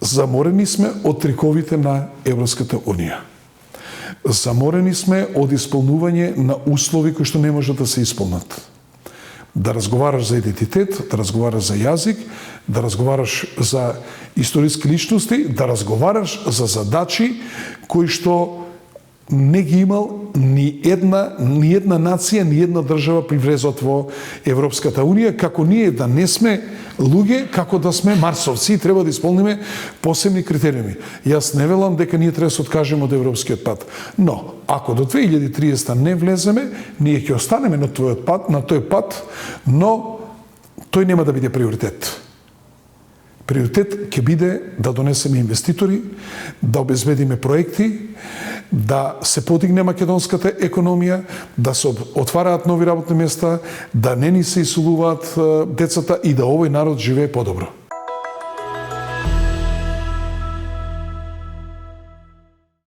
заморени сме од триковите на Европската Унија. Заморени сме од исполнување на услови кои што не можат да се исполнат. Да разговараш за идентитет, да разговараш за јазик, да разговараш за историски личности, да разговараш за задачи кои што не ги имал ни една нација, ни една држава при влезот во Европската Унија, како ние да не сме луѓе, како да сме марсовци и треба да исполниме посебни критериуми. Јас не велам дека ние треба да се откажеме од европскиот пат, но ако до 2030 не влеземе, ние ќе останеме на тој пат, но тој нема да биде приоритет. Приоритет ќе биде да донесеме инвеститори, да обезбедиме проекти, да се подигне македонската економија, да се отвараат нови работни места, да не ни се исолуваат децата и да овој народ живее подобро.